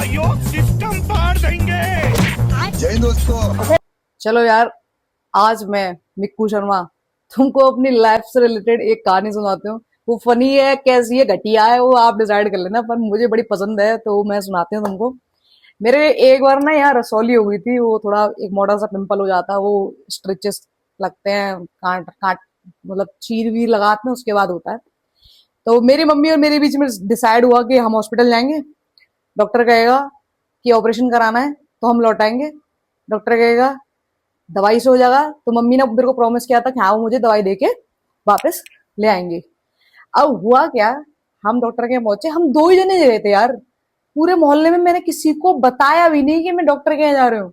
भाइयों सिस्टम फाड़ देंगे। जय हिंद दोस्तों। चलो यार, आज मैं मिक्कू शर्मा तुमको अपनी लाइफ से रिलेटेड एक कहानी सुनाती हूँ। वो फनी है, कैसी है, घटिया है, वो आप डिसाइड कर लेना, पर मुझे बड़ी पसंद है तो मैं सुनाती हूँ तुमको। मेरे एक बार ना यहाँ रसौली हो गई थी, वो थोड़ा एक मोटा सा पिंपल हो जाता है, वो स्ट्रिचेस लगते हैं, काट काट मतलब चीर वीर लगाते हैं, उसके बाद होता है। तो मेरी मम्मी और मेरे बीच में डिसाइड हुआ कि हम हॉस्पिटल जाएंगे। डॉक्टर कहेगा कि ऑपरेशन कराना है तो हम लौटाएंगे। डॉक्टर कहेगा दवाई से हो जाएगा, तो मम्मी ने मेरे को प्रॉमिस किया था कि हाँ वो मुझे दवाई देके वापस ले आएंगे। अब हुआ क्या, हम डॉक्टर के यहाँ पहुंचे, हम दो ही जने गए थे यार। पूरे मोहल्ले में मैंने किसी को बताया भी नहीं कि मैं डॉक्टर के यहाँ जा रही हूँ।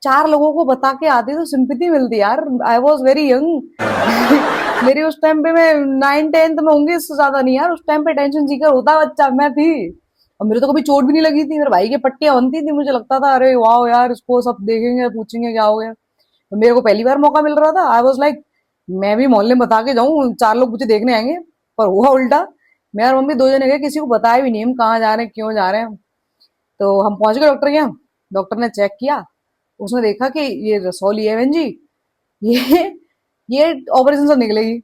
चार लोगों को बता के आती तो सिंपैथी मिलती यार। आई वॉज वेरी यंग मेरी उस टाइम पे मैं 9th-10th में होंगी, इससे ज्यादा नहीं यार। उस टाइम पे टेंशन सीकर होता बच्चा मैं थी। और मेरे तो कभी चोट भी नहीं लगी थी, मेरे भाई की पट्टियां बनती थी, मुझे लगता था अरे वाह यार, इसको सब देखेंगे पूछेंगे क्या हो गया। तो मेरे को पहली बार मौका मिल रहा था। आई वॉज लाइक मैं भी मोहल्ले में बता के जाऊं, चार लोग मुझे देखने आएंगे। पर हुआ उल्टा, मैं और मम्मी दो जने गए, किसी को बताया भी नहीं हम कहाँ जा रहे हैं, क्यों जा रहे हैं। तो हम पहुंच गए डॉक्टर के यहाँ। डॉक्टर ने चेक किया, उसने देखा कि ये रसौली है बहन जी, ये ये ऑपरेशन से निकलेगी।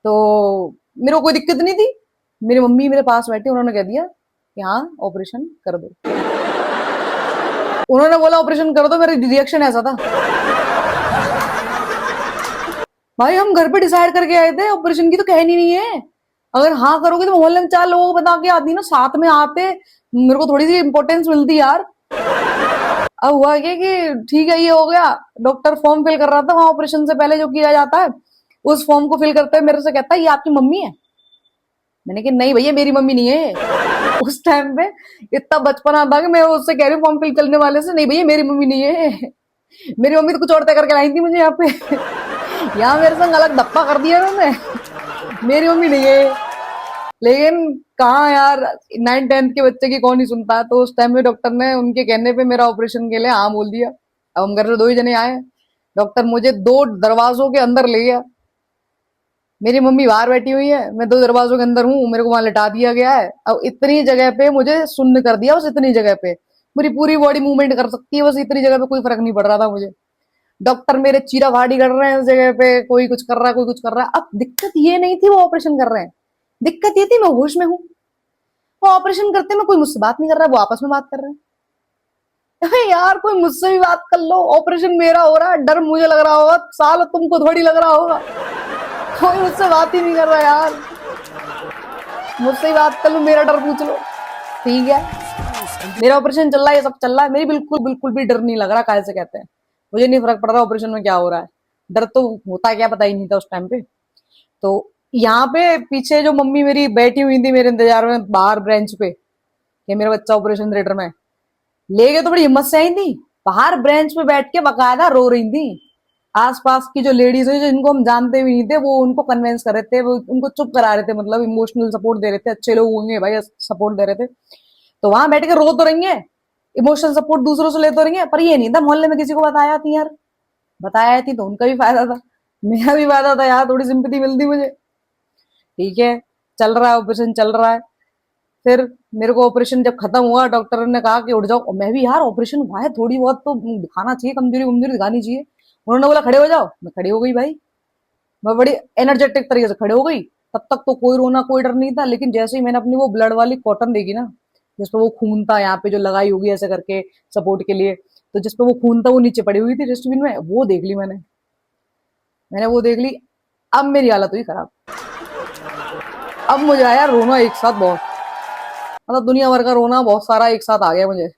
तो मेरे को कोई दिक्कत नहीं थी। मेरी मम्मी मेरे पास बैठी, उन्होंने कह दिया कि हाँ ऑपरेशन कर दो। उन्होंने बोला ऑपरेशन कर दो, मेरा रिएक्शन ऐसा था, भाई हम घर पे डिसाइड करके आए थे, ऑपरेशन की तो कहनी नहीं है। अगर हाँ करोगे तो मोहल्ले में चार लोगों को बता के आती ना, साथ में आते, मेरे को थोड़ी सी इंपॉर्टेंस मिलती यार। अब हुआ क्या कि ठीक है ये हो गया। डॉक्टर फॉर्म फिल कर रहा था वहां, ऑपरेशन से पहले जो किया जाता है, उस फॉर्म को फिल करते हुए मेरे से कहता है ये आपकी मम्मी है। मैंने कहा नहीं भैया मेरी मम्मी नहीं है। उस टाइम पे इतना बचपना था कि मैं उससे कह रही हूँ फॉर्म फिल करने वाले से, नहीं भैया मेरी मम्मी नहीं है। मेरी मम्मी तो कुछ और तय करके लाई थी मुझे यहाँ पे। यहाँ मेरे संग अलग धप्पा कर दिया उन्होंने। मेरी मम्मी नहीं है। लेकिन कहाँ यार, 9th-10th के बच्चे की कौन ही सुनता है। तो उस टाइम में डॉक्टर ने उनके कहने पे मेरा ऑपरेशन के लिए हाँ बोल दिया। अब हम घर से दो ही जने आए। डॉक्टर मुझे दो दरवाजों के अंदर ले गया। मेरी मम्मी बाहर बैठी हुई है, मैं दो दरवाजों के अंदर हूँ, मेरे को वहां लिटा दिया गया है। अब इतनी जगह पे मुझे सुन्न कर दिया, बस इतनी जगह पे पूरी पूरी बॉडी मूवमेंट कर सकती है, बस इतनी जगह पे कोई फर्क नहीं पड़ रहा था मुझे। डॉक्टर मेरे चीरा फाड़ी कर रहे हैं उस जगह पे, कोई कुछ कर रहा है, कोई कुछ कर रहा है। अब दिक्कत ये नहीं थी वो ऑपरेशन कर रहे हैं, दिक्कत ये थी मैं होश में हूँ। वो ऑपरेशन करते में कोई मुझसे बात नहीं कर रहा है, वो आपस में बात कर रहे हैं। अबे यार कोई मुझसे भी बात कर लो, ऑपरेशन मेरा हो रहा है, डर मुझे लग रहा होगा, साल तुमको थोड़ी लग रहा होगा। कोई मुझसे बात ही नहीं कर रहा यार। मुझसे ही बात कर लो, मेरा डर पूछ लो, ठीक है। मेरा ऑपरेशन चल रहा है, ये सब चल रहा है, मेरी बिल्कुल बिल्कुल भी डर नहीं लग रहा। काहे से कहते हैं, मुझे नहीं फर्क पड़ रहा ऑपरेशन में क्या हो रहा है। डर तो होता क्या पता ही नहीं था उस टाइम पे। तो यहाँ पे पीछे जो मम्मी मेरी बैठी हुई थी मेरे इंतजार में बाहर बेंच पे, कि मेरा बच्चा ऑपरेशन थिएटर में ले गए, तो बड़ी हिम्मत से आई थी। बाहर बेंच पे बैठ के बकायदा रो रही थी। आसपास की जो लेडीज है, जिनको हम जानते भी नहीं थे, वो उनको कन्विंस कर रहे थे, वो उनको चुप करा रहे थे, मतलब इमोशनल सपोर्ट दे रहे थे। अच्छे लोग होंगे भाई, सपोर्ट दे रहे थे। तो वहां बैठ के रो तो रही है, इमोशनल सपोर्ट दूसरों से ले तो रही है, पर ये नहीं था मोहल्ले में किसी को बताया थी यार। बताया थी तो उनका भी फायदा था, मेरा भी फायदा था यार, थोड़ी सिंपैथी मिलती मुझे। ठीक है, चल रहा है ऑपरेशन चल रहा है। फिर मेरे को ऑपरेशन जब खत्म हुआ, डॉक्टर ने कहा कि उठ जाओ। मैं भी यार ऑपरेशन हुआ है, थोड़ी बहुत तो दिखाना चाहिए, कमजोरी कमजोरी दिखानी चाहिए। उन्होंने बोला खड़े हो जाओ, मैं खड़ी हो गई भाई। मैं बड़ी एनर्जेटिक तरीके से खड़े हो गई। तब तक तो कोई रोना कोई डर नहीं था, लेकिन जैसे ही मैंने अपनी वो ब्लड वाली कॉटन देखी ना, जिसपे वो खून था यहाँ पे जो लगाई होगी ऐसे करके सपोर्ट के लिए, तो जिसपे वो खून था वो नीचे पड़ी हुई थी डस्टबिन में, वो देख ली मैंने। मैंने वो देख ली। अब मेरी हालत हुई खराब। अब मुझे आया रोना एक साथ बहुत, मतलब दुनिया भर का रोना बहुत सारा एक साथ आ गया मुझे।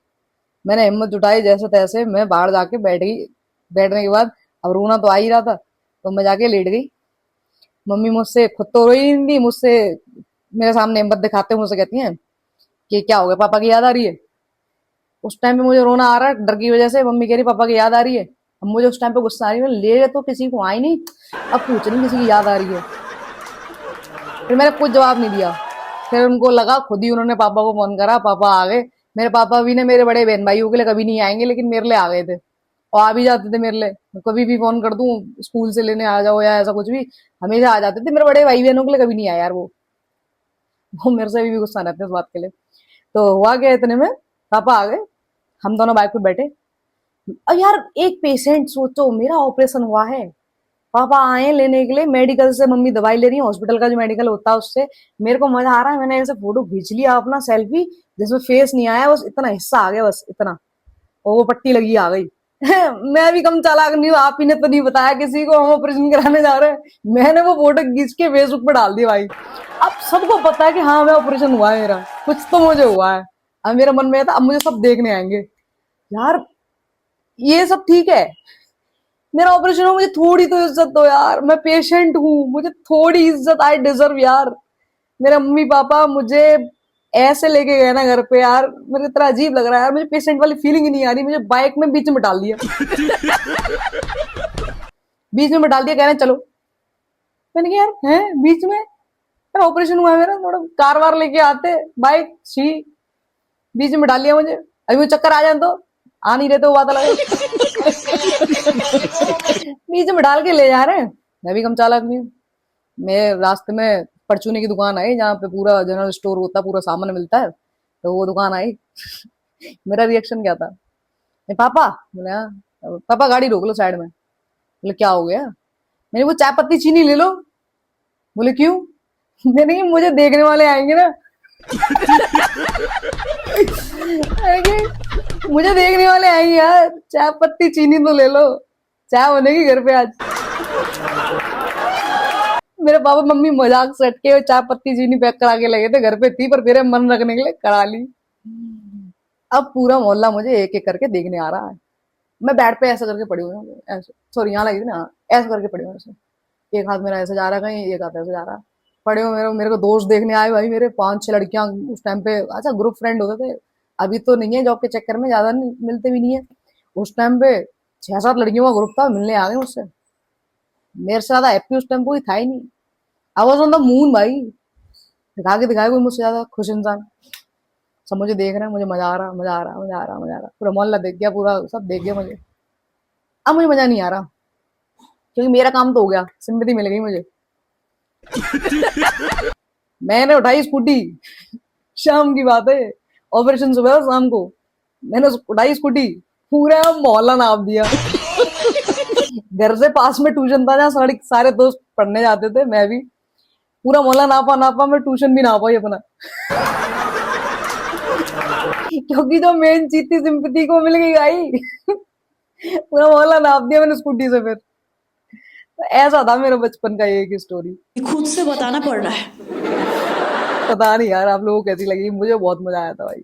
मैंने हिम्मत जुटाई जैसे तैसे, मैं बाहर जाके बैठ गई। बैठने के बाद अब रोना तो आ ही रहा था, तो मैं जाके लेट गई। मम्मी मुझसे खुद तो रोई नहीं थी, मुझसे मेरे सामने हिम्मत दिखाते हुए मुझसे कहती हैं कि क्या हो गया, पापा की याद आ रही है। उस टाइम पे मुझे रोना आ रहा है डर की वजह से। मम्मी कह रही पापा की याद आ रही है। अब मुझे उस टाइम पे गुस्सा आ रही है, ले तो किसी को आई नहीं, अब पूछ रही किसी की याद आ रही है। फिर मैंने कुछ जवाब नहीं दिया। फिर उनको लगा, खुद ही उन्होंने पापा को फोन करा, पापा आ गए। मेरे पापा भी ने मेरे बड़े बहन भाइयों के लिए कभी नहीं आएंगे, लेकिन मेरे लिए आ गए थे, और आ भी जाते थे मेरे लिए। कभी भी फोन कर दूं स्कूल से लेने आ जाओ या ऐसा कुछ भी, हमेशा आ जाते थे। मेरे बड़े भाई बहनों के लिए कभी नहीं आया यार वो मेरे से अभी भी गुस्सा रहते हैं इस बात के लिए। तो हुआ क्या इतने में, पापा आ गए, हम दोनों बाइक पे बैठे। और यार एक पेशेंट, सोचो मेरा ऑपरेशन हुआ है, पापा आए लेने के लिए मेडिकल से, मम्मी दवाई ले रही है हॉस्पिटल का जो मेडिकल होता है उससे। मेरे को मजा आ रहा है, मैंने ऐसे फोटो खींच लिया अपना सेल्फी, जिसमें फेस नहीं आया, बस इतना हिस्सा आ गया, बस इतना, और वो पट्टी लगी आ गई। मैं भी कम चालाक नहीं हूँ, आप ही ने तो नहीं बताया किसी को हम ऑपरेशन कराने जा रहे हैं, मैंने वो फोटो खींच के फेसबुक पे डाल दी भाई। अब सबको पता है कि हाँ मैं ऑपरेशन हुआ है, मेरा कुछ तो मुझे हुआ है। अब मेरे मन में था अब मुझे सब देखने आएंगे। यार ये सब ठीक है, मेरा ऑपरेशन हो, मुझे थोड़ी तो इज्जत दो यार, मैं पेशेंट हूँ, मुझे थोड़ी इज्जत आई डिजर्व यार। मेरे मम्मी पापा मुझे ऐसे लेके गए ना घर पे यार, मेरे इतना अजीब लग रहा है यार, मुझे पेशेंट वाली फीलिंग ही नहीं आ रही। मुझे बाइक में बीच में डाल दिया, बीच में डाल दिया, कह रहे चलो। मैंने कहा यार है बीच में, यार ऑपरेशन हुआ है मेरा, थोड़ा कार वार लेके आते, बाइक छी, बीच में डाल दिया मुझे। अभी मुझे चक्कर आ जाए तो आ नहीं रहे, तो बात अलग है। बीच में डाल के ले जा रहे हैं, मैं भी कम चालाक नहीं हूँ। मैं रास्ते में परचूने की दुकान आई, जहाँ पे पूरा जनरल स्टोर होता है, पूरा सामान मिलता है, तो वो दुकान आई। मेरा रिएक्शन क्या था, पापा बोले हाँ, पापा गाड़ी रोक लो साइड में। बोले क्या हो गया, मैंने वो चाय पत्ती चीनी ले लो। बोले क्यों, मैंने कहा मुझे देखने वाले आएंगे ना। मैंने कहा, मुझे देखने वाले आएंगे यार, चाय पत्ती चीनी तो ले लो, चाय बनेगी घर पे आज। मेरे पापा मम्मी मजाक से हटके चाय पत्ती चीनी पैक करा के लगे थे, घर पे थी पर मेरे मन रखने के लिए करा ली। अब पूरा मोहल्ला मुझे एक एक करके देखने आ रहा है, मैं बेड पे ऐसा करके पड़ी हुई हूँ, ऐसे सॉरी यहाँ लगी थी ना, ऐसा करके पड़ी हूँ ऐसे, एक हाथ मेरा ऐसे जा रहा कहीं, एक हाथ ऐसे जा रहा, पड़े हो। मेरे को दोस्त देखने आए भाई, मेरे 5-6 लड़कियां उस टाइम पे, अच्छा ग्रुप फ्रेंड होते थे, अभी तो नहीं है, जॉब के चक्कर में ज्यादा नहीं मिलते भी नहीं है। उस टाइम पे 6-7 लड़कियों का ग्रुप था, मिलने आ गए मुझसे। मेरे से ज्यादा हैप्पी उस टाइम कोई था ही नहीं, I was on the moon भाई। दिखा के दिखाए कोई मुझसे ज्यादा खुश इंसान। सब मुझे देख रहे हैं, मुझे मजा आ रहा, मजा आ रहा, मजा आ रहा, मजा आ रहा, पूरा मोहल्ला देख गया, पूरा सब देख गया मुझे। अब मुझे मजा नहीं आ रहा, क्योंकि मेरा काम तो हो गया, सिंपैथी मिल गई मुझे। मैंने उठाई स्कूटी, शाम की बात है, ऑपरेशन सुबह शाम को, मैंने उठाई स्कूटी, पूरा मोहल्ला नाप दिया। घर से पास में ट्यूशन था, जहाँ सारे दोस्त पढ़ने जाते थे, मैं भी पूरा मोहल्ला नापा नापा, मैं ट्यूशन भी ना पाई अपना। क्योंकि जो मेन चीज थी सिंपैथी को मिल गई भाई। पूरा मोहल्ला नाप दिया मैंने स्कूटी से। फिर तो ऐसा था मेरा बचपन का एक स्टोरी। खुद से बताना पड़ रहा है। पता नहीं यार आप लोगों को कैसी लगी, मुझे बहुत मजा आया था भाई।